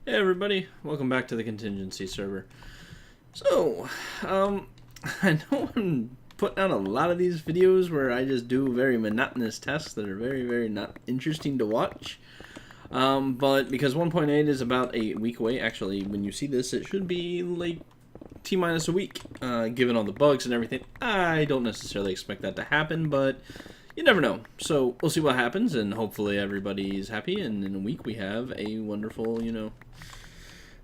Hey everybody, welcome back to the Contingency server. So, I know I'm putting out a lot of these videos where I just do very monotonous tests that are very not interesting to watch. But because 1.8 is about a week away, actually, when you see this, it should be like T-minus a week, given all the bugs and everything. I don't necessarily expect that to happen, but you never know. So, we'll see what happens, and hopefully everybody's happy, and in a week we have a wonderful,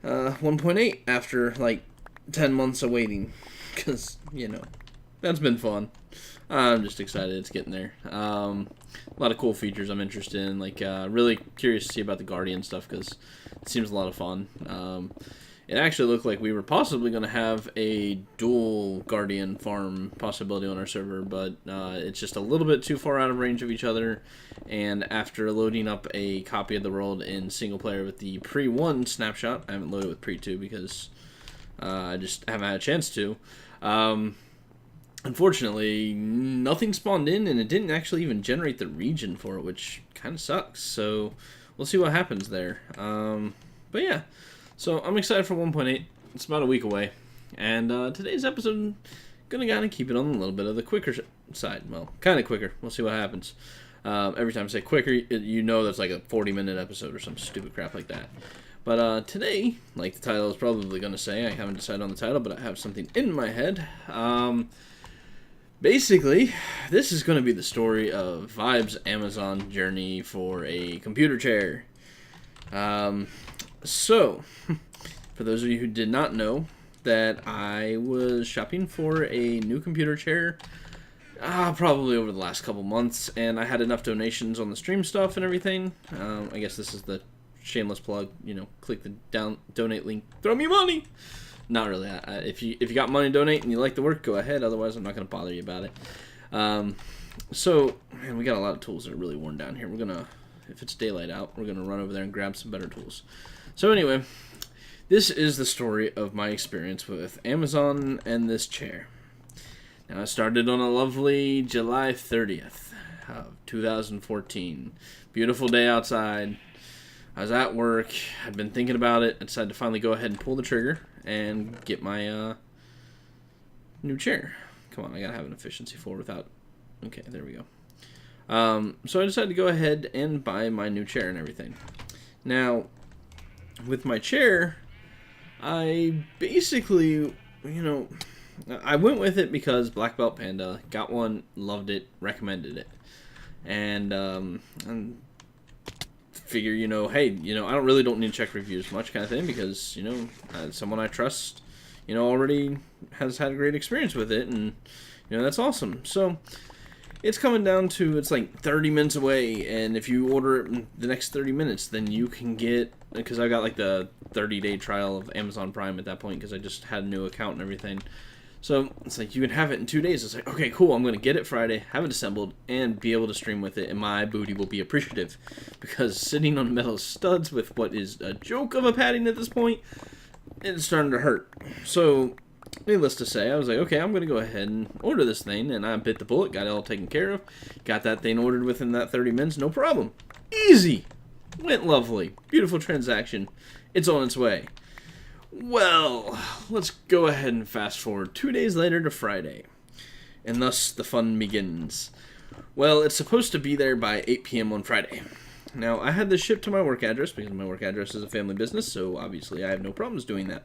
1.8 after like 10 months of waiting, because that's been fun. I'm just excited it's getting there. A lot of cool features I'm interested in, like really curious to see about the Guardian stuff because it seems a lot of fun. It actually looked like we were possibly going to have a dual Guardian farm possibility on our server, but it's just a little bit too far out of range of each other, and after loading up a copy of the world in single player with the pre-1 snapshot, I haven't loaded with pre-2 because I just haven't had a chance to, unfortunately nothing spawned in, and it didn't actually even generate the region for it, which kind of sucks, so we'll see what happens there. But yeah. So, I'm excited for 1.8. It's about a week away. And today's episode, gonna kind of keep it on a little bit of the quicker side. Well, kind of quicker. We'll see what happens. Every time I say quicker, you know that's like a 40-minute episode or some stupid crap like that. But today, like the title is probably going to say, I haven't decided on the title, but I have something in my head. Basically, this is going to be the story of Vibe's Amazon journey for a computer chair. So, for those of you who did not know, that I was shopping for a new computer chair probably over the last couple months, and I had enough donations on the stream stuff and everything. I guess this is the shameless plug, click the donate link, throw me money! Not really. If you got money to donate and you like the work, go ahead, otherwise I'm not going to bother you about it. So, man, we got a lot of tools that are really worn down here. We're going to, if it's daylight out, we're going to run over there and grab some better tools. So anyway, this is the story of my experience with Amazon and this chair. Now, I started on a lovely July 30th of 2014. Beautiful day outside. I was at work. I'd been thinking about it. I decided to finally go ahead and pull the trigger and get my new chair. Come on, I gotta have an efficiency 4 without... Okay, there we go. So I decided to go ahead and buy my new chair and everything. Now, with my chair, I basically, I went with it because Black Belt Panda got one, loved it, recommended it, and figure, hey, I don't need to check reviews much kind of thing because, someone I trust, already has had a great experience with it, and, that's awesome. So, it's coming down to, it's like 30 minutes away, and if you order it in the next 30 minutes, then you can get, because I got like the 30-day trial of Amazon Prime at that point, because I just had a new account and everything. So, it's like, you can have it in 2 days. It's like, okay, cool, I'm going to get it Friday, have it assembled, and be able to stream with it, and my booty will be appreciative. Because sitting on metal studs with what is a joke of a padding at this point, it's starting to hurt. So, needless to say, I was like, okay, I'm going to go ahead and order this thing, and I bit the bullet, got it all taken care of, got that thing ordered within that 30 minutes, no problem. Easy! Went lovely. Beautiful transaction. It's on its way. Well, let's go ahead and fast forward 2 days later to Friday, and thus the fun begins. Well, it's supposed to be there by 8 p.m. on Friday. Now, I had this shipped to my work address, because my work address is a family business, so obviously I have no problems doing that.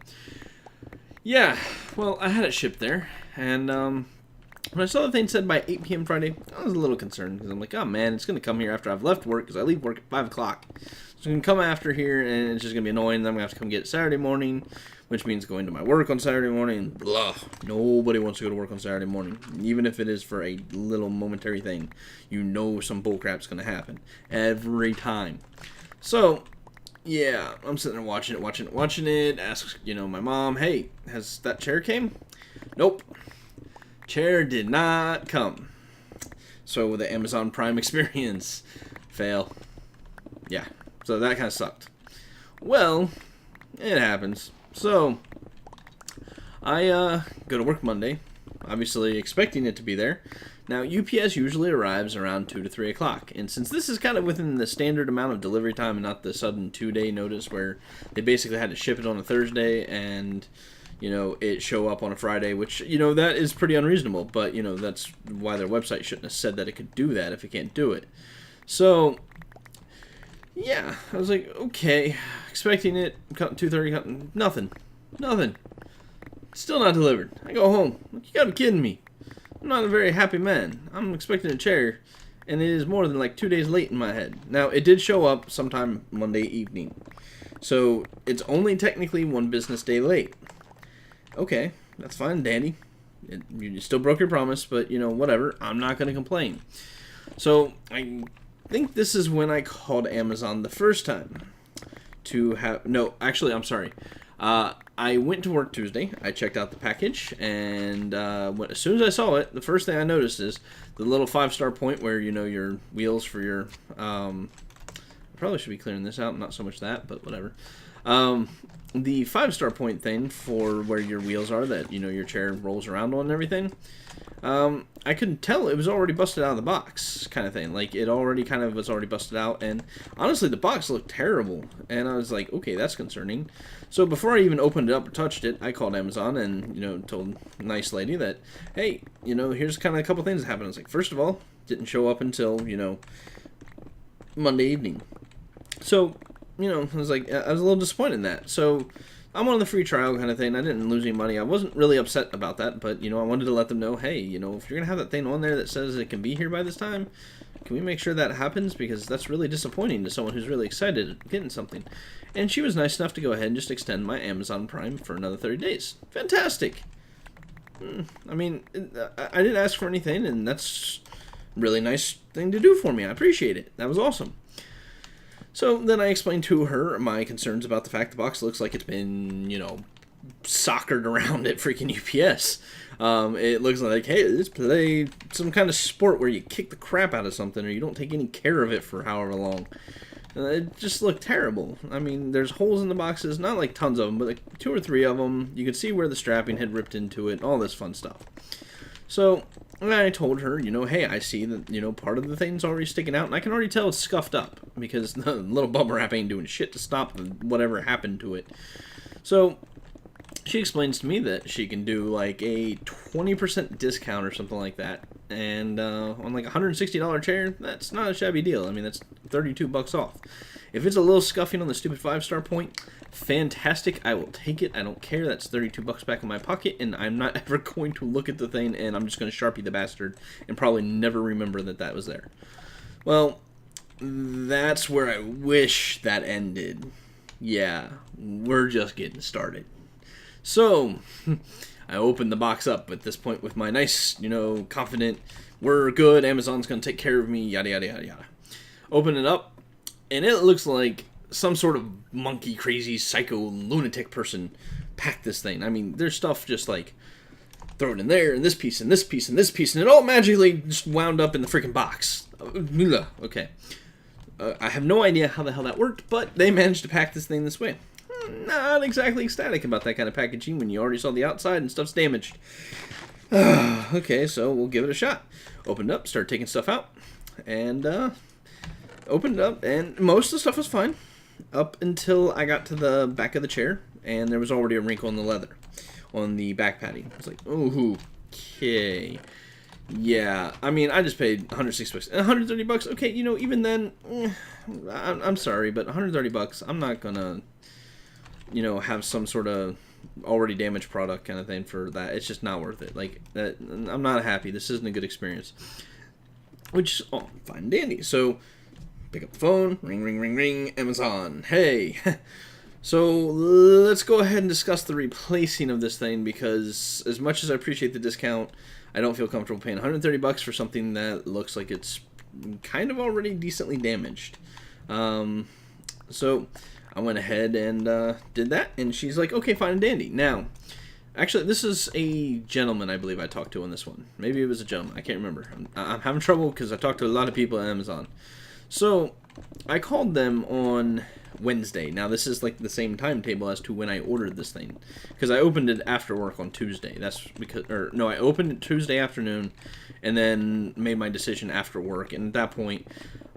Yeah, well, I had it shipped there, and when I saw the thing said by 8 p.m. Friday, I was a little concerned, because I'm like, oh man, it's going to come here after I've left work, because I leave work at 5 o'clock. So it's going to come after here, and it's just going to be annoying, then I'm going to have to come get it Saturday morning, which means going to my work on Saturday morning, blah. Nobody wants to go to work on Saturday morning, even if it is for a little momentary thing. Some bullcrap's going to happen, every time. So, yeah, I'm sitting there watching it, ask, my mom, hey, has that chair came? Nope. Chair did not come. So, with the Amazon Prime experience, fail. Yeah, so that kind of sucked. Well, it happens. So, I go to work Monday, obviously expecting it to be there. Now, UPS usually arrives around 2 to 3 o'clock, and since this is kind of within the standard amount of delivery time and not the sudden 2-day notice where they basically had to ship it on a Thursday and, you know, it show up on a Friday, which, you know, that is pretty unreasonable, but, you know, that's why their website shouldn't have said that it could do that if it can't do it. So, yeah, I was like, okay, expecting it, 2:30, nothing, still not delivered. I go home, you gotta be kidding me. I'm not a very happy man. I'm expecting a chair, and it is more than like 2 days late in my head. Now, it did show up sometime Monday evening, so it's only technically 1 business day late. Okay, that's fine, dandy. You still broke your promise, but, you know, whatever. I'm not going to complain. So, I think this is when I called Amazon the first time to have... No, actually, I'm sorry. I went to work Tuesday. I checked out the package, and as soon as I saw it, the first thing I noticed is the little 5-star point where, you know, your wheels for your... I probably should be clearing this out, not so much that, but whatever. The 5-star point thing for where your wheels are that, you know, your chair rolls around on and everything, I couldn't tell. It was already busted out of the box kind of thing. Like, it already kind of was already busted out, and honestly, the box looked terrible, and I was like, okay, that's concerning. So before I even opened it up or touched it, I called Amazon and, you know, told a nice lady that, hey, you know, here's kind of a couple things that happened. I was like, first of all, didn't show up until, you know, Monday evening. So, you know, I was like, I was a little disappointed in that. So, I'm on the free trial kind of thing. I didn't lose any money. I wasn't really upset about that, but, you know, I wanted to let them know, hey, you know, if you're going to have that thing on there that says it can be here by this time, can we make sure that happens? Because that's really disappointing to someone who's really excited at getting something. And she was nice enough to go ahead and just extend my Amazon Prime for another 30 days. Fantastic! I mean, I didn't ask for anything, and that's a really nice thing to do for me. I appreciate it. That was awesome. So then I explained to her my concerns about the fact the box looks like it's been, you know, soccered around at freaking UPS. It looks like, hey, let's play some kind of sport where you kick the crap out of something or you don't take any care of it for however long. It just looked terrible. I mean, there's holes in the boxes, not like tons of them, but like 2 or 3 of them. You could see where the strapping had ripped into it, all this fun stuff. So I told her, you know, hey, I see that, you know, part of the thing's already sticking out, and I can already tell it's scuffed up because the little bubble wrap ain't doing shit to stop whatever happened to it. So she explains to me that she can do like a 20% discount or something like that, and on like a $160 chair, that's not a shabby deal. I mean, that's $32 off. If it's a little scuffing on the stupid 5-star point, fantastic. I will take it. I don't care. That's $32 back in my pocket, and I'm not ever going to look at the thing, and I'm just going to Sharpie the bastard and probably never remember that that was there. Well, that's where I wish that ended. Yeah, we're just getting started. So, I opened the box up at this point with my nice, you know, confident, we're good, Amazon's going to take care of me, yada, yada, yada, yada. Open it up, and it looks like some sort of monkey, crazy, psycho, lunatic person packed this thing. I mean, there's stuff just like, throw it in there, and this piece, and this piece, and this piece, and it all magically just wound up in the freaking box. Okay. I have no idea how the hell that worked, but they managed to pack this thing this way. Not exactly ecstatic about that kind of packaging when you already saw the outside and stuff's damaged. Okay, so we'll give it a shot. Opened up, started taking stuff out, and opened up, and most of the stuff was fine up until I got to the back of the chair, and there was already a wrinkle in the leather on the back padding. I was like, oh, okay. Yeah, I mean, I just paid $160 and $130. Okay, you know, even then, I'm sorry, but $130, I'm not gonna, you know, have some sort of already damaged product kind of thing for that. It's just not worth it. Like, that, I'm not happy. This isn't a good experience. Which, oh, fine and dandy. So, pick up the phone, ring, ring, ring, ring, Amazon. Hey. So, let's go ahead and discuss the replacing of this thing, because as much as I appreciate the discount, I don't feel comfortable paying $130 for something that looks like it's kind of already decently damaged. So, I went ahead and did that, and she's like, okay, fine and dandy. Now, actually, this is a gentleman I believe I talked to on this one. Maybe it was a gentleman. I can't remember. I'm having trouble because I talked to a lot of people at Amazon. So, I called them on Wednesday. Now, this is like the same timetable as to when I ordered this thing, because I opened it after work on Tuesday. That's because, or no, I opened it Tuesday afternoon, and then made my decision after work. And at that point,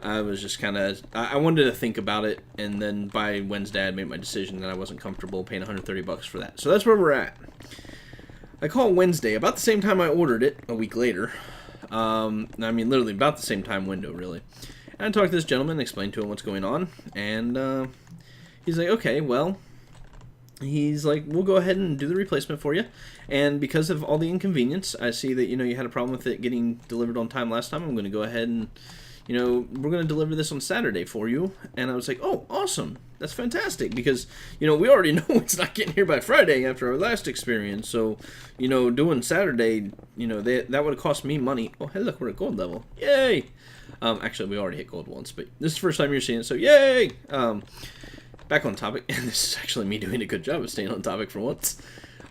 I was just kind of, I wanted to think about it, and then by Wednesday, I made my decision that I wasn't comfortable paying $130 for that. So that's where we're at. I call Wednesday about the same time I ordered it, a week later. I mean, literally about the same time window, really. And I talked to this gentleman, explained to him what's going on, and he's like, okay, well, he's like, we'll go ahead and do the replacement for you. And because of all the inconvenience, I see that, you had a problem with it getting delivered on time last time. I'm going to go ahead and, we're going to deliver this on Saturday for you. And I was like, oh, awesome. That's fantastic. Because, we already know it's not getting here by Friday after our last experience. So, doing Saturday, that would have cost me money. Oh, hey, look, we're at gold level. Yay! Actually, we already hit gold once, but this is the first time you're seeing it, so yay! Back on topic, and this is actually me doing a good job of staying on topic for once.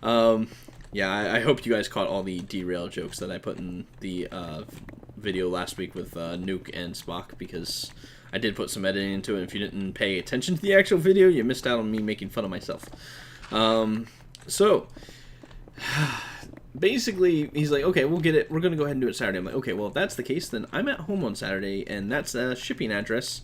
Yeah, I hope you guys caught all the derail jokes that I put in the video last week with Nuke and Spock, because I did put some editing into it. If you didn't pay attention to the actual video, you missed out on me making fun of myself. So, basically, he's like, okay, we'll get it. We're going to go ahead and do it Saturday. I'm like, okay, well, if that's the case, then I'm at home on Saturday, and that's a shipping address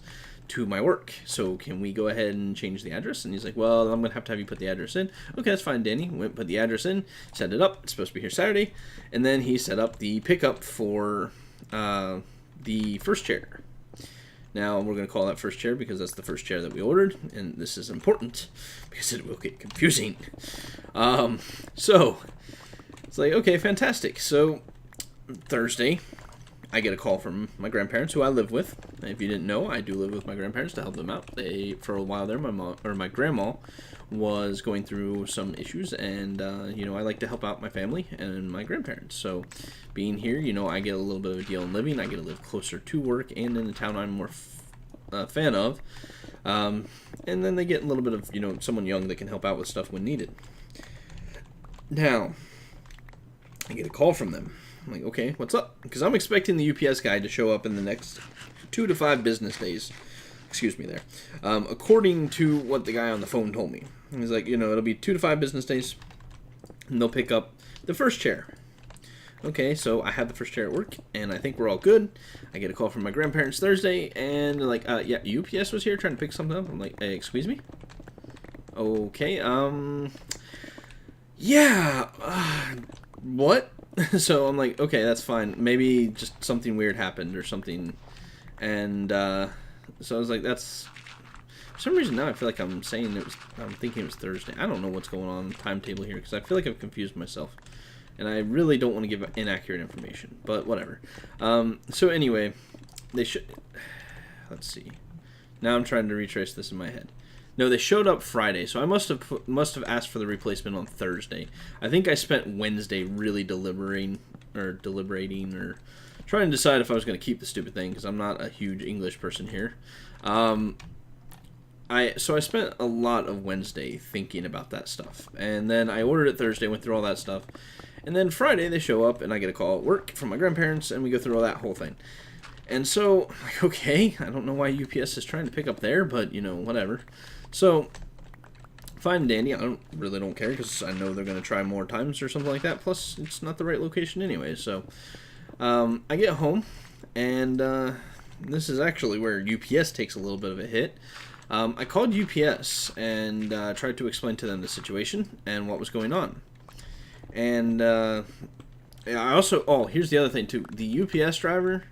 to my work. So can we go ahead and change the address? And he's like, well, I'm going to have you put the address in. Okay, that's fine, Danny. Went put the address in, set it up. It's supposed to be here Saturday. And then he set up the pickup for the first chair. Now, we're going to call that first chair because that's the first chair that we ordered. And this is important because it will get confusing. So it's like, okay, fantastic. So Thursday, I get a call from my grandparents, who I live with. If you didn't know, I do live with my grandparents to help them out. For a while there, my grandma was going through some issues, and I like to help out my family and my grandparents. So, being here, I get a little bit of a deal in living. I get to live closer to work and in the town I'm more fan of. And then they get a little bit of someone young that can help out with stuff when needed. Now, I get a call from them. I'm like, okay, what's up? Because I'm expecting the UPS guy to show up in the next 2 to 5 business days. Excuse me there. According to what the guy on the phone told me. He's like, it'll be 2 to 5 business days, and they'll pick up the first chair. Okay, so I had the first chair at work, and I think we're all good. I get a call from my grandparents Thursday, and they're like, yeah, UPS was here trying to pick something up. I'm like, hey, excuse me? Okay, yeah, what? So I'm like, okay, that's fine. Maybe just something weird happened or something. And so I was like, that's... For some reason now I feel like I'm saying I'm thinking it was Thursday. I don't know what's going on in the timetable here because I feel like I've confused myself. And I really don't want to give inaccurate information. But whatever. So anyway, they should... Let's see. Now I'm trying to retrace this in my head. No, they showed up Friday, so I must have asked for the replacement on Thursday. I think I spent Wednesday really deliberating or trying to decide if I was going to keep the stupid thing because I'm not a huge English person here. So I spent a lot of Wednesday thinking about that stuff, and then I ordered it Thursday, went through all that stuff, and then Friday they show up and I get a call at work from my grandparents, and we go through all that whole thing. And so, like, okay, I don't know why UPS is trying to pick up there, but whatever. So, fine and dandy. I really don't care because I know they're going to try more times or something like that. Plus, it's not the right location anyway. So, I get home, and this is actually where UPS takes a little bit of a hit. I called UPS and tried to explain to them the situation and what was going on. And I also... Oh, here's the other thing, too. The UPS driver,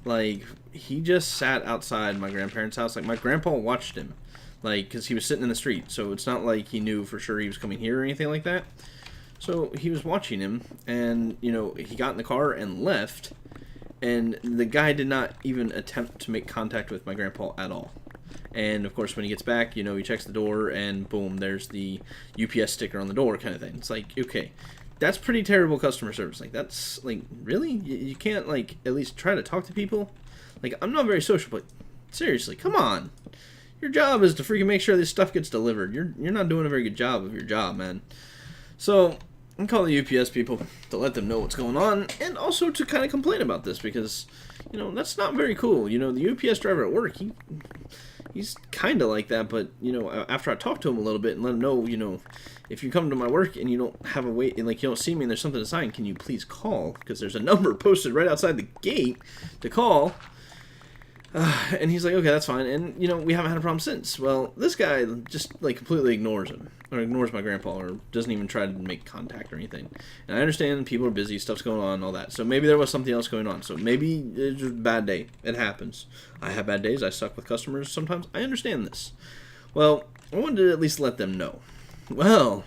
like, he just sat outside my grandparents' house. Like, my grandpa watched him. Like, because he was sitting in the street, so it's not like he knew for sure he was coming here or anything like that. So he was watching him, and, he got in the car and left, and the guy did not even attempt to make contact with my grandpa at all. And, of course, when he gets back, he checks the door, and boom, there's the UPS sticker on the door kind of thing. It's like, okay, that's pretty terrible customer service. Like, that's, like, really? You can't, like, at least try to talk to people? Like, I'm not very social, but seriously, come on. Your job is to freaking make sure this stuff gets delivered. You're not doing a very good job of your job, man. So, and call the UPS people to let them know what's going on, and also to kind of complain about this, because, you know, that's not very cool. You know, the UPS driver at work, he's kind of like that, but, you know, after I talk to him a little bit and let him know, you know, if you come to my work and you don't have a wait, and, like, you don't see me and there's something to sign, can you please call? Because there's a number posted right outside the gate to call. And he's like, okay, that's fine. And, you know, we haven't had a problem since. Well, this guy just, like, completely ignores him. Or ignores my grandpa. Or doesn't even try to make contact or anything. And I understand people are busy, stuff's going on, and all that. So maybe there was something else going on. So maybe it's just a bad day. It happens. I have bad days. I suck with customers sometimes. I understand this. Well, I wanted to at least let them know. Well,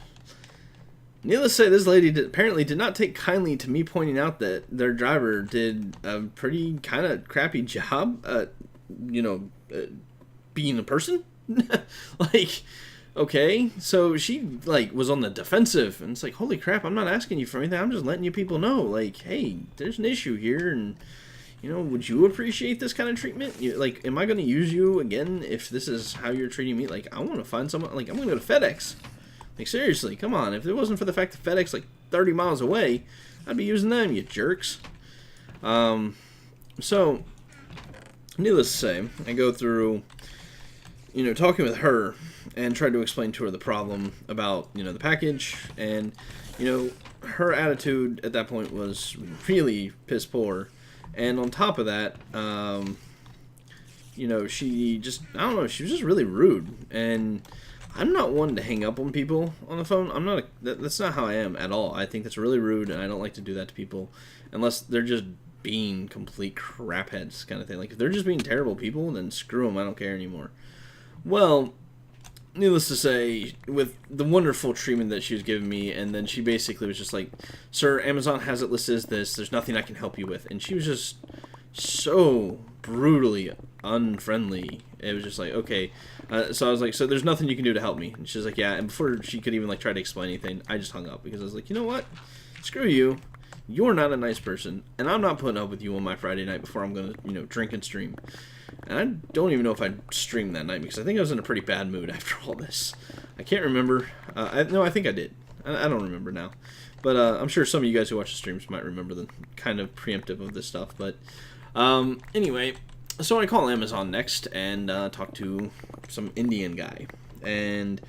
needless to say, this lady apparently did not take kindly to me pointing out that their driver did a pretty kind of crappy job at, you know, being a person. Like, okay, so she, like, was on the defensive, and it's like, holy crap, I'm not asking you for anything, I'm just letting you people know, like, hey, there's an issue here, and, you know, would you appreciate this kind of treatment? Like, am I going to use you again if this is how you're treating me? Like, I want to find someone, like, I'm going to go to FedEx. Like, seriously, come on. If it wasn't for the fact that FedEx, like, 30 miles away, I'd be using them, you jerks. So, needless to say, I go through, you know, talking with her and tried to explain to her the problem about, you know, the package. And, you know, her attitude at that point was really piss poor. And on top of that, you know, she just, I don't know, she was just really rude. And I'm not one to hang up on people on the phone. I'm not. That's not how I am at all. I think that's really rude, and I don't like to do that to people unless they're just being complete crapheads kind of thing. Like, if they're just being terrible people, then screw them. I don't care anymore. Well, needless to say, with the wonderful treatment that she was giving me, and then she basically was just like, "Sir, Amazon has it listed as this. There's nothing I can help you with," and she was just so brutally unfriendly. It was just like, okay. So I was like, so there's nothing you can do to help me? And she's like, yeah. And before she could even, like, try to explain anything, I just hung up, because I was like, you know what? Screw you. You're not a nice person, and I'm not putting up with you on my Friday night before I'm going to, you know, drink and stream. And I don't even know if I streamed that night, because I think I was in a pretty bad mood after all this. I can't remember. No, I think I did. I don't remember now. But I'm sure some of you guys who watch the streams might remember the kind of preemptive of this stuff. But anyway, so I call Amazon next and talk to some Indian guy. And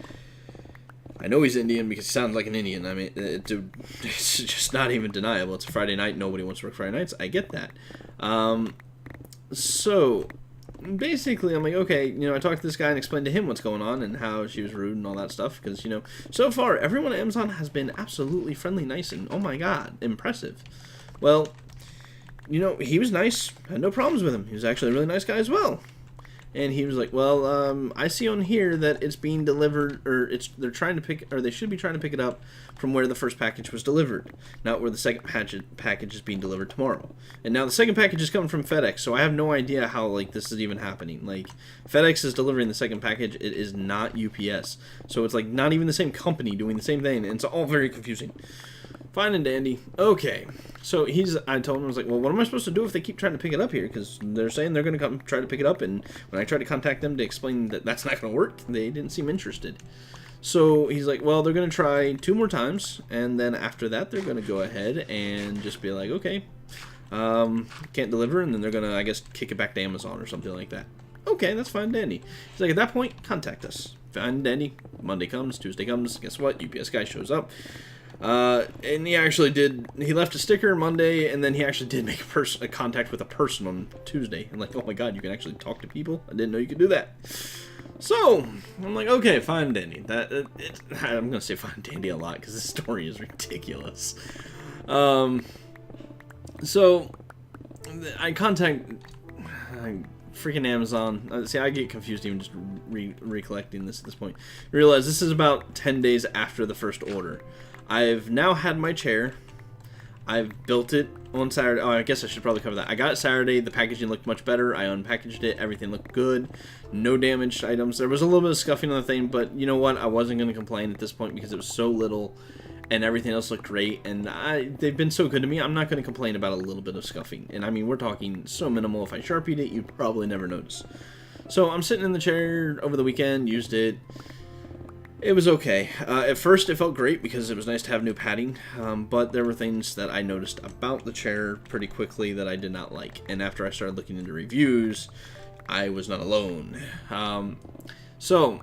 I know he's Indian because he sounds like an Indian. I mean, it's just not even deniable. It's a Friday night. Nobody wants to work Friday nights. I get that. So basically, I'm like, okay, you know, I talked to this guy and explained to him what's going on and how she was rude and all that stuff. Because, you know, so far, everyone at Amazon has been absolutely friendly, nice, and, oh my god, impressive. Well, you know, he was nice. Had no problems with him. He was actually a really nice guy as well. And he was like, well, I see on here that it's being delivered, or they're trying to pick, or they should be trying to pick it up from where the first package was delivered, not where the second package is being delivered tomorrow. And now the second package is coming from FedEx, so I have no idea how, like, this is even happening. Like, FedEx is delivering the second package, it is not UPS. So it's, like, not even the same company doing the same thing, and it's all very confusing. Fine and dandy. Okay. So I told him, I was like, well, what am I supposed to do if they keep trying to pick it up here? Because they're saying they're going to come try to pick it up, and when I tried to contact them to explain that that's not going to work, they didn't seem interested. So he's like, well, they're going to try 2 more times, and then after that, they're going to go ahead and just be like, okay, can't deliver, and then they're going to, I guess, kick it back to Amazon or something like that. Okay, that's fine, dandy. He's like, at that point, contact us. Fine, dandy. Monday comes, Tuesday comes, guess what? UPS guy shows up. And he actually he left a sticker Monday, and then he actually did make a contact with a person on Tuesday. I'm like, oh my god, you can actually talk to people? I didn't know you could do that. So, I'm like, okay, fine, dandy. I'm gonna say fine, dandy a lot, because this story is ridiculous. So, I contact freaking Amazon. See, I get confused even just recollecting this at this point. I realize this is about 10 days after the first order. I've now had my chair. I've built it on Saturday. Oh, I guess I should probably cover that. I got it Saturday. The packaging looked much better. I unpackaged it. Everything looked good. No damaged items. There was a little bit of scuffing on the thing, but you know what? I wasn't going to complain at this point because it was so little and everything else looked great. And they've been so good to me. I'm not going to complain about a little bit of scuffing. And I mean, we're talking so minimal. If I Sharpied it, you'd probably never notice. So I'm sitting in the chair over the weekend, used it. It was okay. At first, it felt great because it was nice to have new padding, but there were things that I noticed about the chair pretty quickly that I did not like. And after I started looking into reviews, I was not alone. So,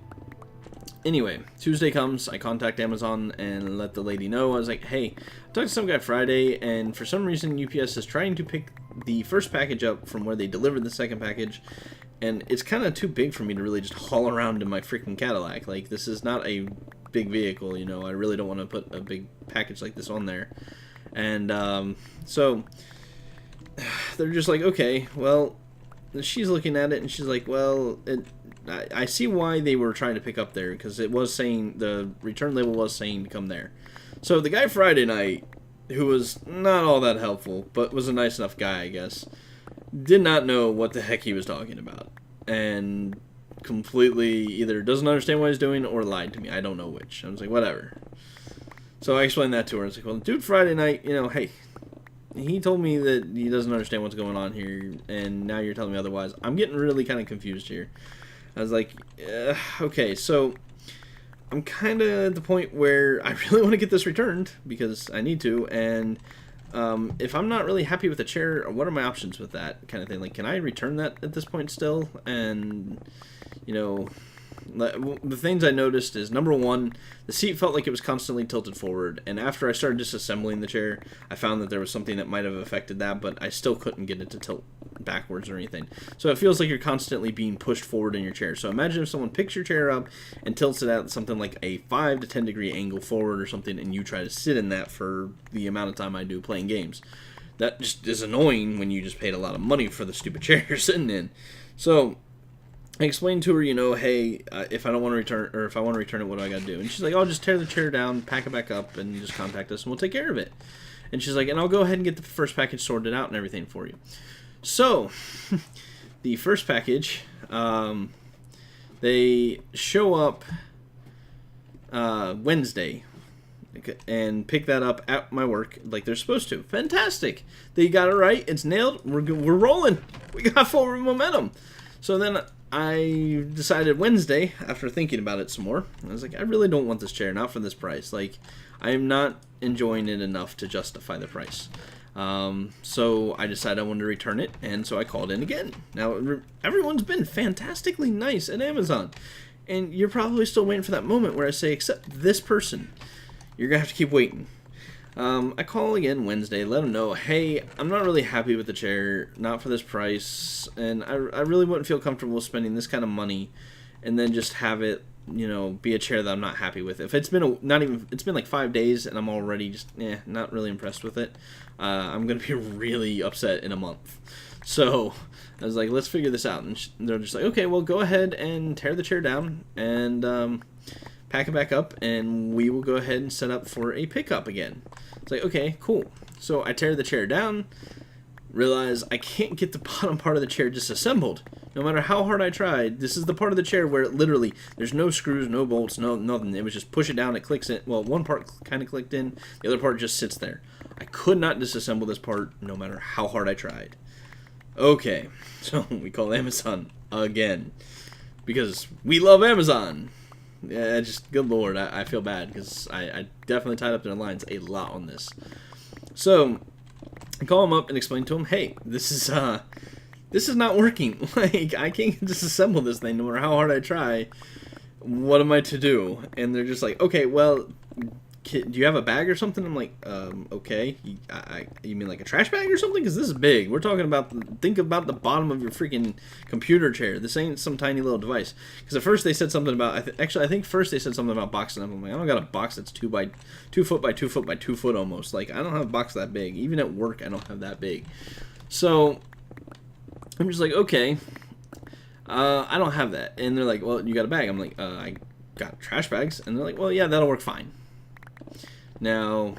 anyway, Tuesday comes, I contact Amazon and let the lady know. I was like, hey, I talked to some guy Friday, and for some reason UPS is trying to pick the first package up from where they delivered the second package, and it's kind of too big for me to really just haul around in my freaking Cadillac. Like, this is not a big vehicle, you know. I really don't want to put a big package like this on there. And so they're just like, okay, well, she's looking at it and she's like, well, I see why they were trying to pick up there, because it was saying, the return label was saying to come there. So the guy Friday night, who was not all that helpful, but was a nice enough guy, I guess, did not know what the heck he was talking about, and completely either doesn't understand what he's doing or lied to me. I don't know which. I was like, whatever. So I explained that to her. I was like, well, dude, Friday night, you know, hey, he told me that he doesn't understand what's going on here, and now you're telling me otherwise. I'm getting really kind of confused here. I was like, okay, so I'm kind of at the point where I really want to get this returned because I need to, and if I'm not really happy with the chair, what are my options with that kind of thing? Like, can I return that at this point still? And, you know, the things I noticed is, number one, the seat felt like it was constantly tilted forward, and after I started disassembling the chair, I found that there was something that might have affected that, but I still couldn't get it to tilt backwards or anything. So it feels like you're constantly being pushed forward in your chair. So imagine if someone picks your chair up and tilts it at something like a 5 to 10 degree angle forward or something, and you try to sit in that for the amount of time I do playing games. That just is annoying when you just paid a lot of money for the stupid chair you're sitting in. So I explained to her, you know, hey, if I don't want to return, or if I want to return it, what do I got to do? And she's like, I'll just tear the chair down, pack it back up, and just contact us, and we'll take care of it. And she's like, and I'll go ahead and get the first package sorted out and everything for you. So, the first package, they show up Wednesday and pick that up at my work like they're supposed to. Fantastic. They got it right. It's nailed. We're rolling. We got forward momentum. So then I decided Wednesday, after thinking about it some more, I was like, I really don't want this chair, not for this price. Like, I am not enjoying it enough to justify the price. So I decided I wanted to return it, and so I called in again. Now, everyone's been fantastically nice at Amazon, and you're probably still waiting for that moment where I say, except this person, you're going to have to keep waiting. I call again Wednesday, let them know, hey, I'm not really happy with the chair, not for this price, and I really wouldn't feel comfortable spending this kind of money and then just have it, you know, be a chair that I'm not happy with. If it's been it's been like 5 days and I'm already just not really impressed with it, I'm gonna be really upset in a month. So I was like, let's figure this out, and they're just like, okay, well, go ahead and tear the chair down and pack it back up, and we will go ahead and set up for a pickup again. It's like, okay, cool. So I tear the chair down, realize I can't get the bottom part of the chair disassembled. No matter how hard I tried, this is the part of the chair where it literally, there's no screws, no bolts, no nothing. It was just push it down, it clicks in. Well, one part kind of clicked in, the other part just sits there. I could not disassemble this part no matter how hard I tried. Okay, so we call Amazon again, because we love Amazon. Yeah, just, good lord, I feel bad, because I definitely tied up their lines a lot on this. So I call them up and explain to them, hey, this is not working. Like, I can't disassemble this thing no matter how hard I try. What am I to do? And they're just like, okay, well, do you have a bag or something? I'm like, okay. You mean like a trash bag or something? Because this is big. We're talking about, think about the bottom of your freaking computer chair. This ain't some tiny little device. Because at first they said something about, I think first they said something about boxing up. I'm like, I don't got a box that's 2 foot by 2 foot by 2 foot almost. Like, I don't have a box that big. Even at work, I don't have that big. So I'm just like, okay, I don't have that. And they're like, well, you got a bag. I'm like, I got trash bags. And they're like, well, yeah, that'll work fine. Now,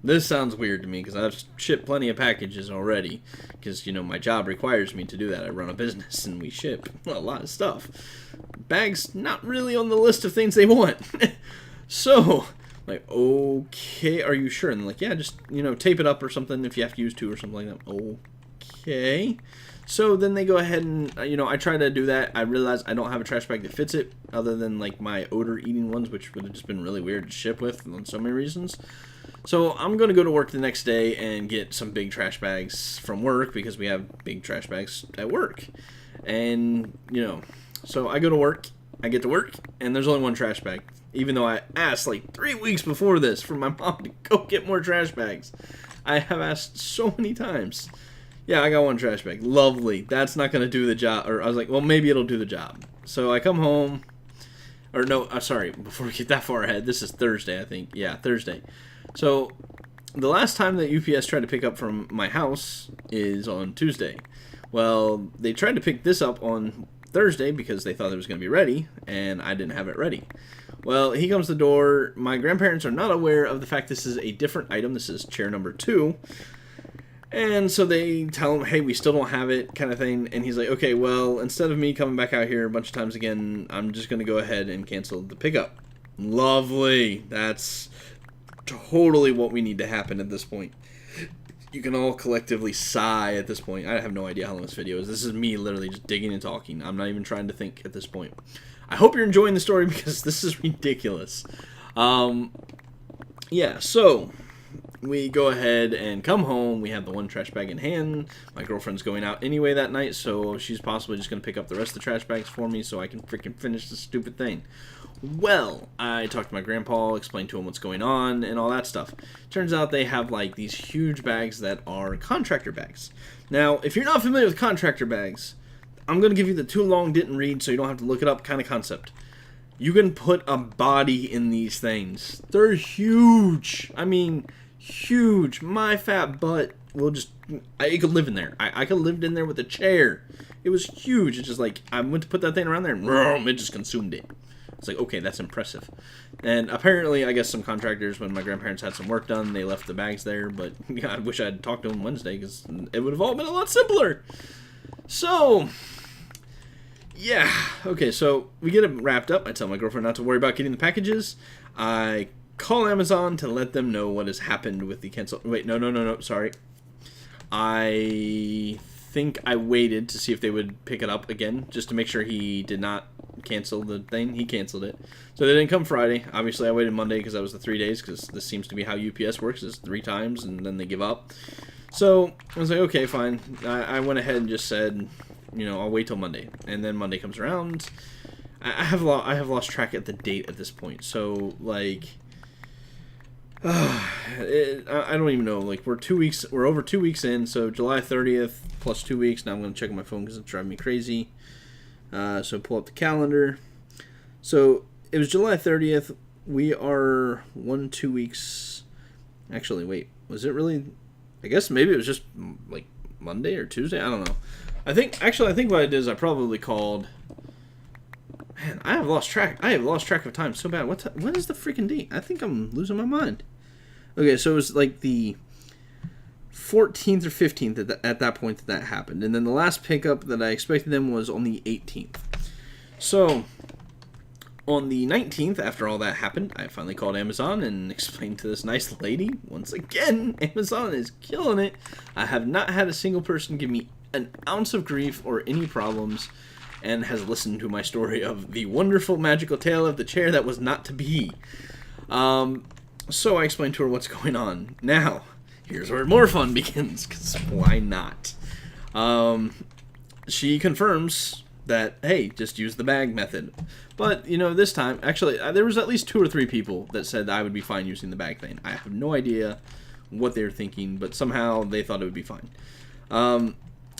this sounds weird to me because I've shipped plenty of packages already because, you know, my job requires me to do that. I run a business and we ship a lot of stuff. Bags, not really on the list of things they want. So, like, okay, are you sure? And they're like, yeah, just, you know, tape it up or something if you have to use two or something like that. Okay. So then they go ahead and, I try to do that. I realize I don't have a trash bag that fits it, other than like my odor eating ones, which would have just been really weird to ship with on so many reasons. So I'm going to go to work the next day and get some big trash bags from work, because we have big trash bags at work. And, so I go to work, I get to work, and there's only one trash bag. Even though I asked like 3 weeks before this for my mom to go get more trash bags. I have asked so many times. Yeah, I got one trash bag. Lovely. That's not going to do the job. Or I was like, well, maybe it'll do the job. So I come home. Or no, sorry, before we get that far ahead. This is Thursday, I think. Yeah, Thursday. So the last time that UPS tried to pick up from my house is on Tuesday. Well, they tried to pick this up on Thursday because they thought it was going to be ready, and I didn't have it ready. Well, he comes to the door. My grandparents are not aware of the fact this is a different item. This is chair number 2. And so they tell him, hey, we still don't have it, kind of thing. And he's like, okay, well, instead of me coming back out here a bunch of times again, I'm just going to go ahead and cancel the pickup. Lovely. That's totally what we need to happen at this point. You can all collectively sigh at this point. I have no idea how long this video is. This is me literally just digging and talking. I'm not even trying to think at this point. I hope you're enjoying the story, because this is ridiculous. Yeah, so we go ahead and come home. We have the one trash bag in hand. My girlfriend's going out anyway that night, so she's possibly just going to pick up the rest of the trash bags for me so I can freaking finish this stupid thing. Well, I talked to my grandpa, explained to him what's going on, and all that stuff. Turns out they have, like, these huge bags that are contractor bags. Now, if you're not familiar with contractor bags, I'm going to give you the too long didn't read so you don't have to look it up kind of concept. You can put a body in these things. They're huge. I mean, huge. My fat butt will just... it could live in there. I could have lived in there with a chair. It was huge. It's just like, I went to put that thing around there and it just consumed it. It's like, okay, that's impressive. And apparently, I guess some contractors, when my grandparents had some work done, they left the bags there. But yeah, I wish I had talked to them Wednesday, because it would have all been a lot simpler. So, yeah. Okay, so we get it wrapped up. I tell my girlfriend not to worry about getting the packages. I call Amazon to let them know what has happened with the cancel. Wait, no, sorry. I think I waited to see if they would pick it up again, just to make sure he did not cancel the thing. He canceled it. So they didn't come Friday. Obviously, I waited Monday because that was the 3 days, because this seems to be how UPS works, is 3 times, and then they give up. So I was like, okay, fine. I went ahead and just said, I'll wait till Monday. And then Monday comes around. I have lost track at the date at this point. So, like, I don't even know. Like, we're over 2 weeks in, so July 30th plus 2 weeks. Now I'm going to check on my phone because it's driving me crazy. So pull up the calendar. So it was July 30th. We are 2 weeks. Actually, wait. Was it really? I guess maybe it was just like Monday or Tuesday. I don't know. I think what I did is I probably called. Man, I have lost track. I have lost track of time so bad. What is the freaking date? I think I'm losing my mind. Okay, so it was like the 14th or 15th at that point that happened. And then the last pickup that I expected them was on the 18th. So, on the 19th, after all that happened, I finally called Amazon and explained to this nice lady, once again, Amazon is killing it. I have not had a single person give me an ounce of grief or any problems, and has listened to my story of the wonderful magical tale of the chair that was not to be. So I explained to her what's going on. Now, here's where more fun begins, because why not? She confirms that, hey, just use the bag method. But, this time, actually, there was at least 2 or 3 people that said I would be fine using the bag thing. I have no idea what they were thinking, but somehow they thought it would be fine.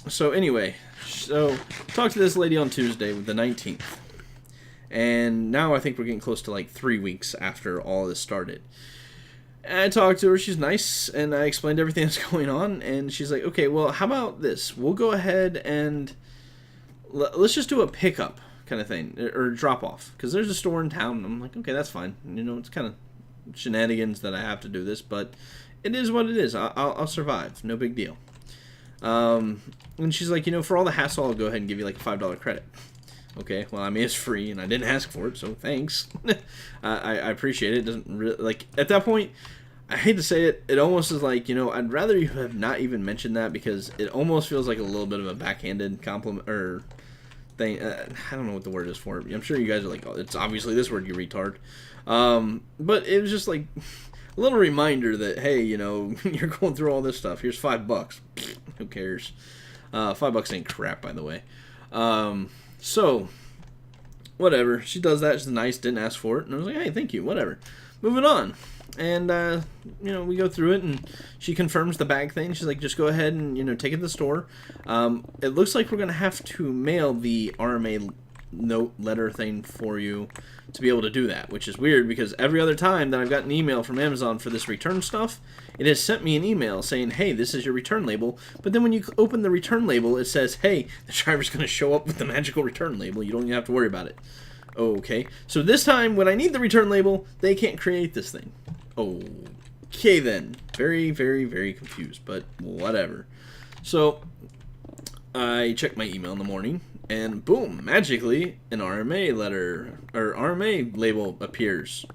So anyway, talked to this lady on Tuesday, the 19th. And now I think we're getting close to like 3 weeks after all this started. And I talked to her, she's nice, and I explained everything that's going on, and she's like, okay, well, how about this? We'll go ahead and let's just do a pickup kind of thing, or drop off, because there's a store in town, and I'm like, okay, that's fine. It's kind of shenanigans that I have to do this, but it is what it is. I'll survive. No big deal. And she's like, for all the hassle, I'll go ahead and give you like a $5 credit. Okay, well, I mean, it's free, and I didn't ask for it, so thanks. I appreciate it. It doesn't really, like, at that point, I hate to say it, it almost is like, you know, I'd rather you have not even mentioned that, because it almost feels like a little bit of a backhanded compliment or thing. I don't know what the word is for it. I'm sure you guys are like, oh, it's obviously this word, you retard. But it was just like a little reminder that, hey, you know, you're going through all this stuff. Here's $5. Who cares? $5 ain't crap, by the way. So, whatever. She does that. She's nice. Didn't ask for it. And I was like, hey, thank you. Whatever. Moving on. And, you know, we go through it, and she confirms the bag thing. She's like, just go ahead and, you know, take it to the store. It looks like we're going to have to mail the RMA note letter thing for you to be able to do that, which is weird, because every other time that I've gotten an email from Amazon for this return stuff, it has sent me an email saying, hey, this is your return label. But then when you open the return label, it says, hey, the driver's going to show up with the magical return label. You don't even have to worry about it. Okay, so this time, when I need the return label, they can't create this thing. Okay, then. Very, very, very confused, but whatever. So, I check my email in the morning, and boom, magically, an RMA letter, or RMA label appears.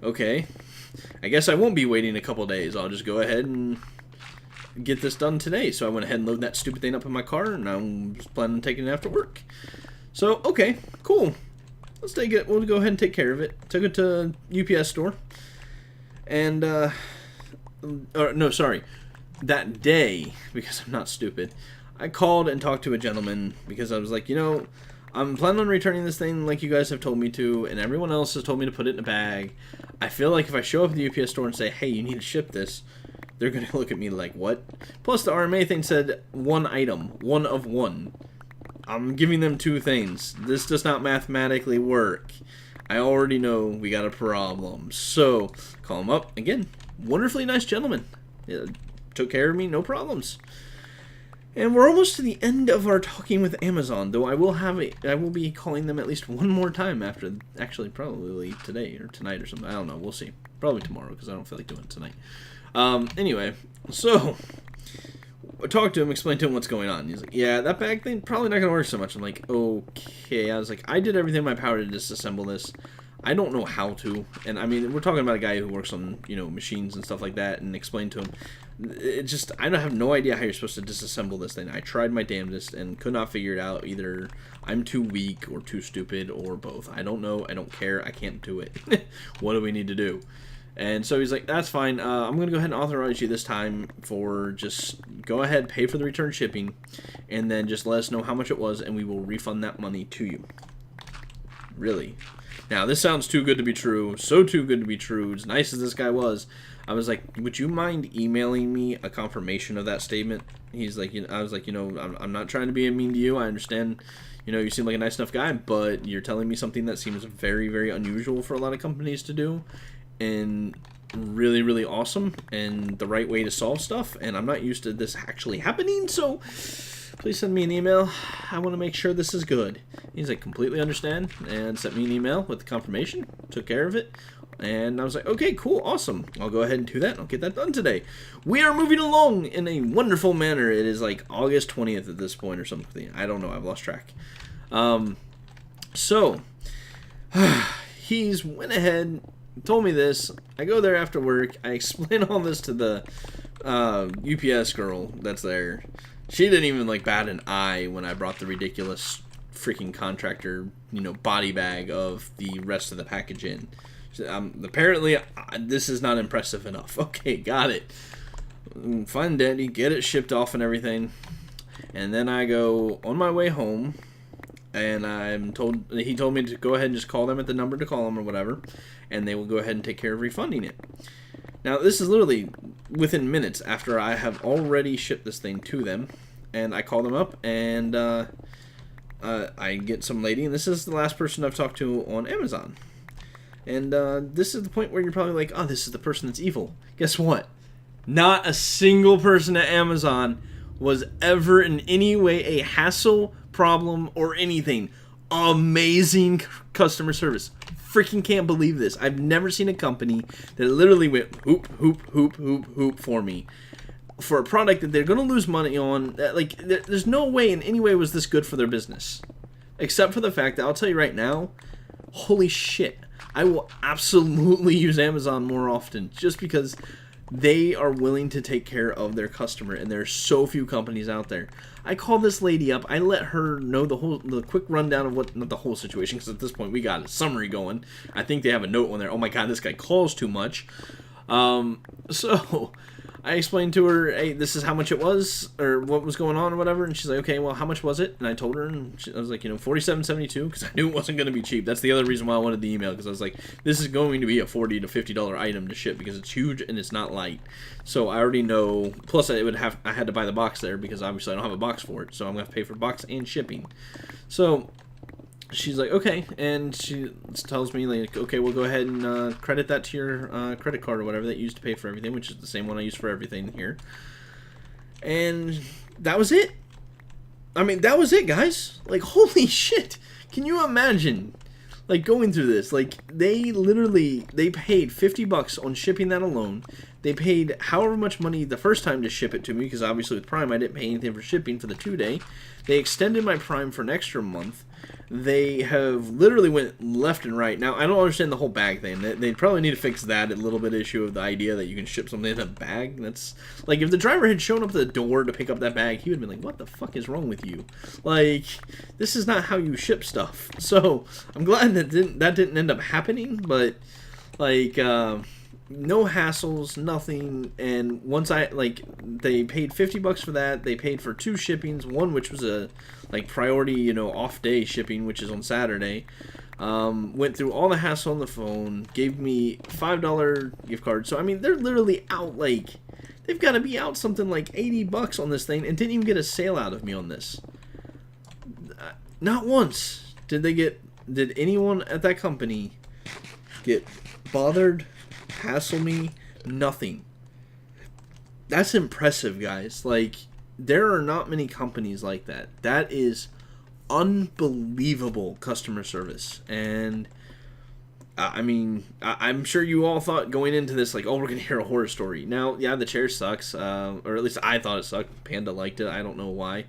Okay, I guess I won't be waiting a couple days. I'll just go ahead and get this done today. So I went ahead and loaded that stupid thing up in my car, and I'm just planning on taking it after work. So, okay, cool. Let's take it. We'll go ahead and take care of it. Took it to UPS store. And, no, sorry. That day, because I'm not stupid, I called and talked to a gentleman, because I was like, you know, I'm planning on returning this thing like you guys have told me to, and everyone else has told me to put it in a bag. I feel like if I show up at the UPS store and say, hey, you need to ship this, they're going to look at me like, what? Plus, the RMA thing said one item, one of one. I'm giving them two things. This does not mathematically work. I already know we got a problem. So, call him up. Again, wonderfully nice gentleman. Took care of me, no problems. And we're almost to the end of our talking with Amazon, though I will be calling them at least one more time after, actually probably today or tonight or something. I don't know. We'll see. Probably tomorrow, because I don't feel like doing it tonight. Anyway, so I talked to him, explained to him what's going on. He's like, yeah, that bag thing probably not going to work so much. I'm like, okay. I was like, I did everything in my power to disassemble this. I don't know how to. And, I mean, we're talking about a guy who works on, you know, machines and stuff like that, and explained to him. It just, I have no idea how you're supposed to disassemble this thing. I tried my damnedest and could not figure it out. Either I'm too weak or too stupid or both. I don't know. I don't care. I can't do it. What do we need to do? And so he's like, that's fine. I'm going to go ahead and authorize you this time for just go ahead, pay for the return shipping, and then just let us know how much it was, and we will refund that money to you. Really? Now, this sounds too good to be true. So too good to be true. As nice as this guy was, I was like, would you mind emailing me a confirmation of that statement? He's like, you know, I was like, you know, I'm not trying to be mean to you. I understand, you know, you seem like a nice enough guy, but you're telling me something that seems very, very unusual for a lot of companies to do, and really, really awesome, and the right way to solve stuff, and I'm not used to this actually happening, so please send me an email. I want to make sure this is good. He's like, completely understand, and sent me an email with the confirmation, took care of it, and I was like, okay, cool, awesome. I'll go ahead and do that, and I'll get that done today. We are moving along in a wonderful manner. It is like August 20th at this point or something. I don't know, I've lost track. So, he's went ahead, told me this. I go there after work. I explain all this to the UPS girl that's there. She didn't even like bat an eye when I brought the ridiculous freaking contractor, you know, body bag of the rest of the package in. Apparently, this is not impressive enough. Okay, got it. Fine, dandy. Get it shipped off and everything. And then I go on my way home, and he told me to go ahead and just call them at the number to call them or whatever, and they will go ahead and take care of refunding it. Now, this is literally within minutes after I have already shipped this thing to them, and I call them up, and I get some lady, and this is the last person I've talked to on Amazon. And this is the point where you're probably like, oh, this is the person that's evil. Guess what? Not a single person at Amazon was ever in any way a hassle, problem, or anything. Amazing customer service. Freaking can't believe this. I've never seen a company that literally went hoop, hoop, hoop, hoop, hoop for me. For a product that they're going to lose money on. Like, there's no way in any way was this good for their business. Except for the fact that I'll tell you right now, holy shit, I will absolutely use Amazon more often. Just because They are willing to take care of their customer, and there are so few companies out there. I called this lady up. I let her know the quick rundown of what, not the whole situation, because at this point we got a summary going. I think they have a note on there. Oh my god, this guy calls too much. So I explained to her, hey, this is how much it was, or what was going on, or whatever. And she's like, okay, well, how much was it? And I told her, and I was like, $47.72, because I knew it wasn't going to be cheap. That's the other reason why I wanted the email, because I was like, this is going to be a $40 to $50 item to ship, because it's huge and it's not light. So I already know. Plus, I had to buy the box there, because obviously I don't have a box for it. So I'm going to have to pay for box and shipping. So she's like, okay, and she tells me, like, okay, we'll go ahead and credit that to your credit card or whatever that you used to pay for everything, which is the same one I use for everything here. And that was it. I mean, that was it, guys. Like, holy shit. Can you imagine, like, going through this? Like, they paid $50 on shipping that alone. They paid however much money the first time to ship it to me, because obviously with Prime I didn't pay anything for shipping for the 2-day. They extended my Prime for an extra month. They have literally went left and right. Now, I don't understand the whole bag thing. They probably need to fix that, a little bit issue of the idea that you can ship something in a bag. That's, like, if the driver had shown up at the door to pick up that bag, he would have been like, what the fuck is wrong with you? Like, this is not how you ship stuff. So, I'm glad that didn't end up happening, but, like, no hassles, nothing. And once they paid $50 for that. They paid for 2 shippings, one which was a priority, off day shipping, which is on Saturday. Went through all the hassle on the phone, gave me $5 gift card. So I mean, they're literally out, like, they've got to be out something like $80 on this thing, and didn't even get a sale out of me on this. Not once did anyone at that company get bothered, hassle me, nothing. That's impressive, guys. Like, there are not many companies like that. That is unbelievable customer service. And I mean, I'm sure you all thought going into this, like, oh, we're gonna hear a horror story. Now, yeah, the chair sucks, or at least I thought it sucked. Panda liked it. I don't know why.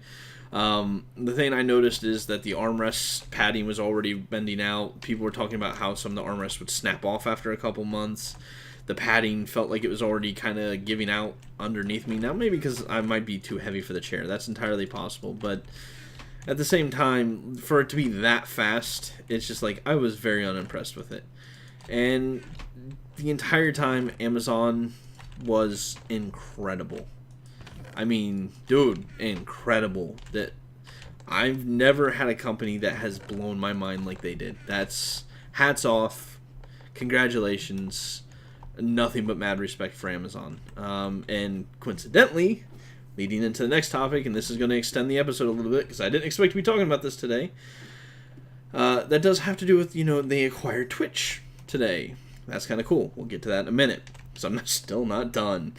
The thing I noticed is that the armrest padding was already bending out. People were talking about how some of the armrests would snap off after a couple months. The padding felt like it was already kind of giving out underneath me. Now, maybe because I might be too heavy for the chair. That's entirely possible. But at the same time, for it to be that fast, it's just like, I was very unimpressed with it. And the entire time, Amazon was incredible. I mean, dude, incredible. That I've never had a company that has blown my mind like they did. That's hats off. Congratulations. Nothing but mad respect for Amazon. And coincidentally, leading into the next topic, and this is going to extend the episode a little bit because I didn't expect to be talking about this today. That does have to do with, they acquired Twitch today. That's kind of cool. We'll get to that in a minute. So I'm still not done.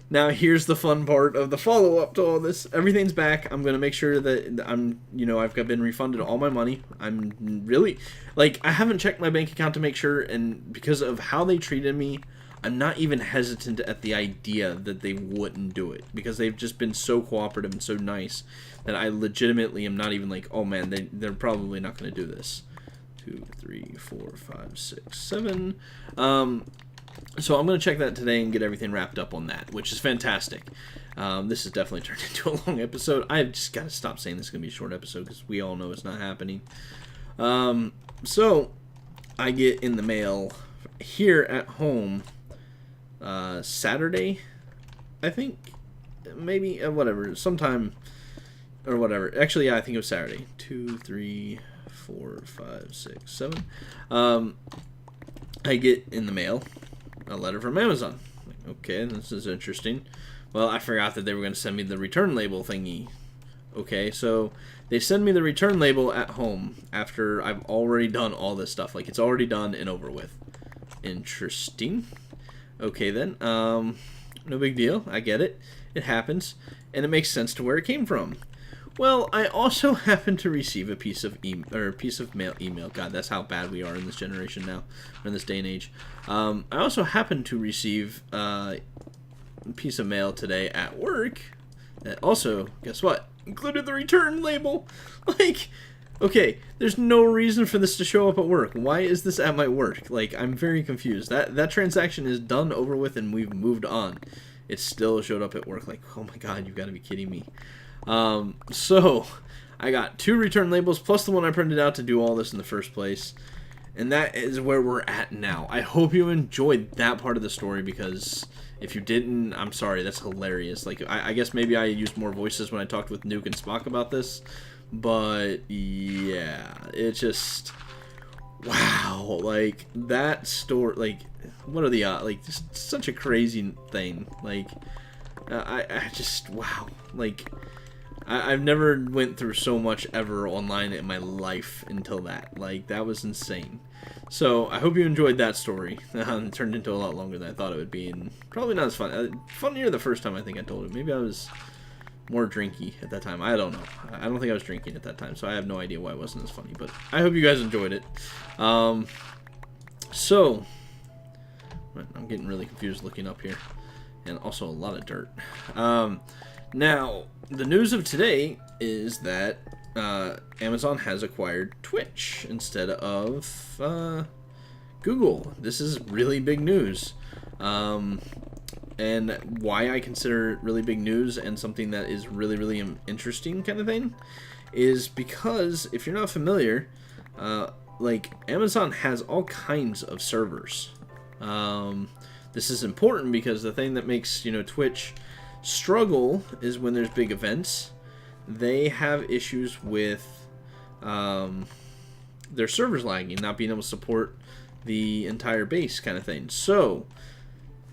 Now, here's the fun part of the follow-up to all this. Everything's back. I'm going to make sure that I've been refunded all my money. I'm really, I haven't checked my bank account to make sure, and because of how they treated me, I'm not even hesitant at the idea that they wouldn't do it, because they've just been so cooperative and so nice that I legitimately am not even like, oh man, they're probably not going to do this. 2, 3, 4, 5, 6, 7. So I'm going to check that today and get everything wrapped up on that, which is fantastic. This has definitely turned into a long episode. I've just got to stop saying this is going to be a short episode because we all know it's not happening. So I get in the mail here at home Saturday, I think. Maybe, whatever, sometime, or whatever. Actually, yeah, I think it was Saturday. 2, 3, 4, 5, 6, 7. I get in the mail a letter from Amazon. Okay, this is interesting. Well, I forgot that they were going to send me the return label thingy. Okay, so they send me the return label at home after I've already done all this stuff. Like, it's already done and over with. Interesting. Okay, then. No big deal. I get it. It happens. And it makes sense to where it came from. Well, I also happened to receive a piece of email. God, that's how bad we are in this generation now, or in this day and age. I also happened to receive a piece of mail today at work that also, guess what, included the return label. Like, Okay, there's no reason for this to show up at work. Why is this at my work? Like, I'm very confused. That transaction is done, over with, and we've moved on. It still showed up at work. Like, oh my god, you've got to be kidding me. So, I got 2 return labels, plus the one I printed out to do all this in the first place. And that is where we're at now. I hope you enjoyed that part of the story, because if you didn't, I'm sorry, that's hilarious. Like, I guess maybe I used more voices when I talked with Nuke and Spock about this. But, yeah, it's just, wow, like, that story, like, what are the, like, just such a crazy thing, like, I just, wow, like, I've never went through so much ever online in my life until that, like, that was insane. So, I hope you enjoyed that story. It turned into a lot longer than I thought it would be, and probably not as fun, funnier the first time I think I told it. Maybe I was more drinky at that time. I don't know. I don't think I was drinking at that time, so I have no idea why it wasn't as funny, but I hope you guys enjoyed it. So, I'm getting really confused looking up here, and also a lot of dirt. Now, the news of today is that Amazon has acquired Twitch instead of Google. This is really big news. And why I consider it really big news and something that is really, really interesting kind of thing is because, if you're not familiar, like, Amazon has all kinds of servers. This is important because the thing that makes, Twitch struggle is when there's big events, they have issues with their servers lagging, not being able to support the entire base kind of thing. So,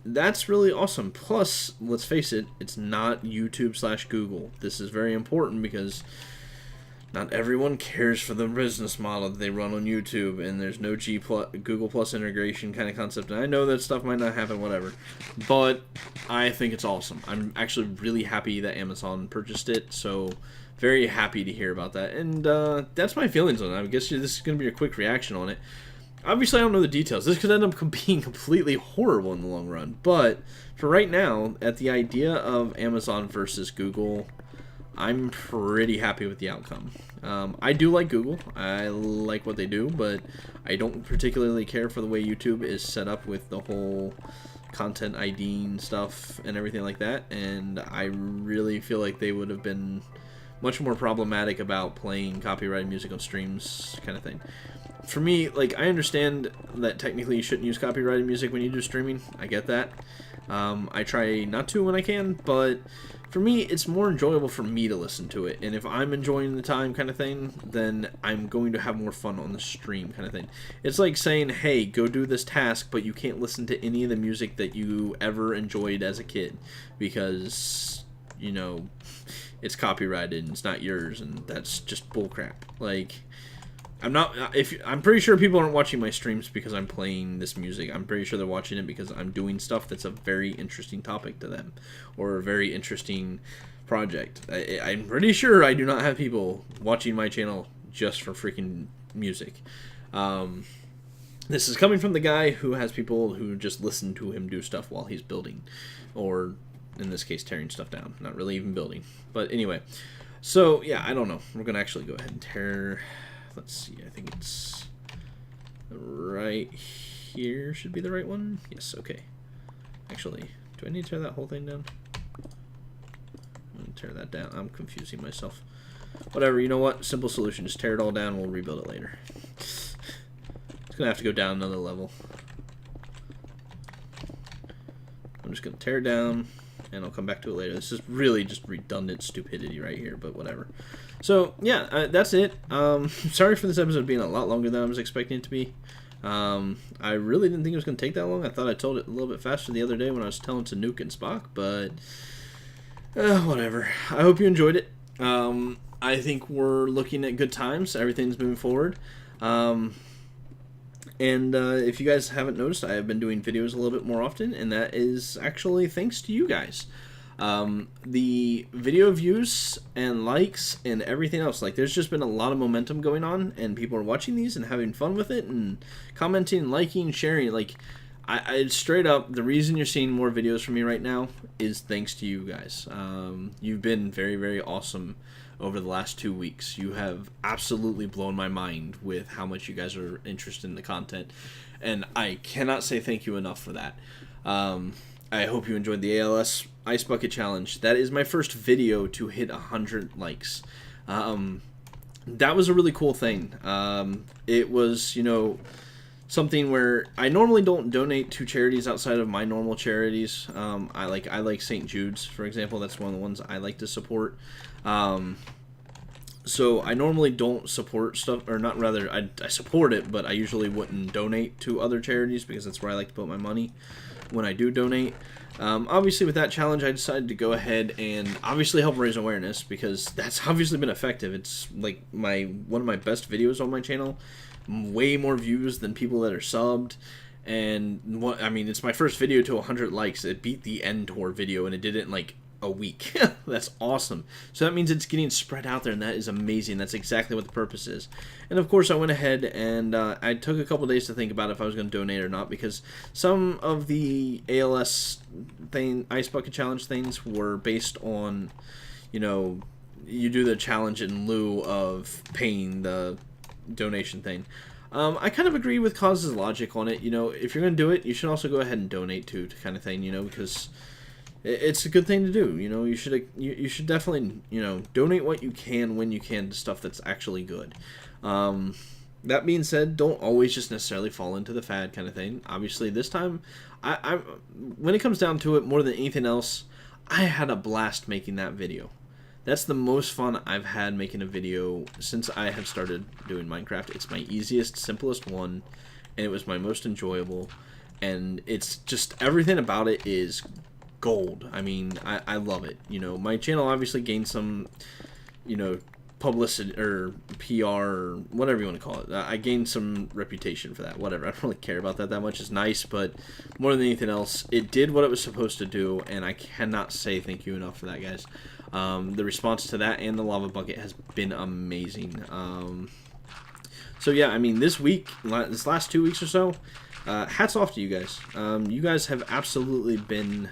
that's really awesome. Plus, let's face it, it's not YouTube/Google. This is very important because not everyone cares for the business model that they run on YouTube, and there's no Google Plus integration kind of concept. And I know that stuff might not happen, whatever, but I think it's awesome. I'm actually really happy that Amazon purchased it, so very happy to hear about that. And that's my feelings on it. I guess this is going to be a quick reaction on it. Obviously, I don't know the details. This could end up being completely horrible in the long run. But for right now, at the idea of Amazon versus Google, I'm pretty happy with the outcome. I do like Google. I like what they do, but I don't particularly care for the way YouTube is set up with the whole content IDing stuff and everything like that. And I really feel like they would have been much more problematic about playing copyrighted music on streams kind of thing. For me, like, I understand that technically you shouldn't use copyrighted music when you do streaming. I get that. I try not to when I can, but for me, it's more enjoyable for me to listen to it. And if I'm enjoying the time kind of thing, then I'm going to have more fun on the stream kind of thing. It's like saying, hey, go do this task, but you can't listen to any of the music that you ever enjoyed as a kid because, it's copyrighted and it's not yours, and that's just bullcrap. Like, I'm pretty sure people aren't watching my streams because I'm playing this music. I'm pretty sure they're watching it because I'm doing stuff that's a very interesting topic to them, or a very interesting project. I'm pretty sure I do not have people watching my channel just for freaking music. This is coming from the guy who has people who just listen to him do stuff while he's building, or in this case, tearing stuff down. Not really even building. But anyway, so yeah, I don't know. We're going to actually go ahead and tear... Let's see, I think it's right here should be the right one. Yes, okay. Actually, do I need to tear that whole thing down? I'm going to tear that down. I'm confusing myself. Whatever, you know what? Simple solution. Just tear it all down and we'll rebuild it later. It's going to have to go down another level. I'm just going to tear it down, and I'll come back to it later. This is really just redundant stupidity right here, but whatever. So, yeah, that's it. Sorry for this episode being a lot longer than I was expecting it to be. I really didn't think it was going to take that long. I thought I told it a little bit faster the other day when I was telling to Nuke and Spock, but whatever. I hope you enjoyed it. I think we're looking at good times. Everything's moving forward. And if you guys haven't noticed, I have been doing videos a little bit more often, and that is actually thanks to you guys. The video views and likes and everything else, like, there's just been a lot of momentum going on, and people are watching these and having fun with it and commenting, liking, sharing. Like, I straight up, the reason you're seeing more videos from me right now is thanks to you guys. You've been very, very awesome over the last 2 weeks. You have absolutely blown my mind with how much you guys are interested in the content, and I cannot say thank you enough for that. I hope you enjoyed the ALS Ice Bucket Challenge. That is my first video to hit 100 likes. That was a really cool thing. It was, you know, something where I normally don't donate to charities outside of my normal charities. I like St. Jude's, for example. That's one of the ones I like to support. So I normally don't support stuff, or not, rather, I support it, but I usually wouldn't donate to other charities because that's where I like to put my money when I do donate. Obviously, with that challenge, I decided to go ahead and obviously help raise awareness, because that's obviously been effective. It's like one of my best videos on my channel, way more views than people that are subbed. And it's my first video to 100 likes. It beat the End Tour video, and it did it in like a week. That's awesome. So that means it's getting spread out there, and that is amazing. That's exactly what the purpose is. And of course, I went ahead and I took a couple days to think about if I was going to donate or not, because some of the ALS Ice Bucket Challenge things were based on, you know, you do the challenge in lieu of paying the donation thing. I kind of agree with Cause's logic on it. You know, if you're going to do it, you should also go ahead and donate to kind of thing, you know, because it's a good thing to do. You know, you should definitely, you know, donate what you can when you can to stuff that's actually good. That being said, don't always just necessarily fall into the fad kind of thing. Obviously, this time, when it comes down to it, more than anything else, I had a blast making that video. That's the most fun I've had making a video since I have started doing Minecraft. It's my easiest, simplest one, and it was my most enjoyable. And it's just, everything about it is gold. I mean, I love it. You know, my channel obviously gained some, you know, publicity or PR or whatever you want to call it. I gained some reputation for that. Whatever. I don't really care about that much. It's nice, but more than anything else, it did what it was supposed to do, and I cannot say thank you enough for that, guys. The response to that and the lava bucket has been amazing. So yeah, I mean, this last 2 weeks or so, hats off to you guys. You guys have absolutely been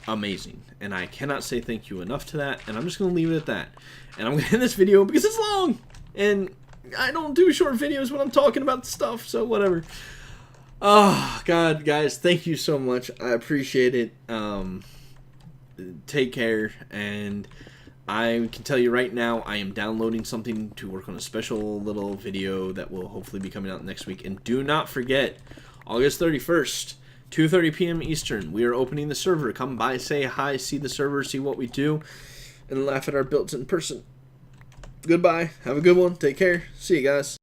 amazing, and I cannot say thank you enough to that, and I'm just going to leave it at that. And I'm going to end this video because it's long, and I don't do short videos when I'm talking about stuff, so whatever. Oh, God, guys, thank you so much. I appreciate it. Take care, and I can tell you right now, I am downloading something to work on a special little video that will hopefully be coming out next week. And do not forget, August 31st, 2:30 p.m. Eastern, we are opening the server. Come by, say hi, see the server, see what we do, and laugh at our builds in person. Goodbye. Have a good one. Take care. See you guys.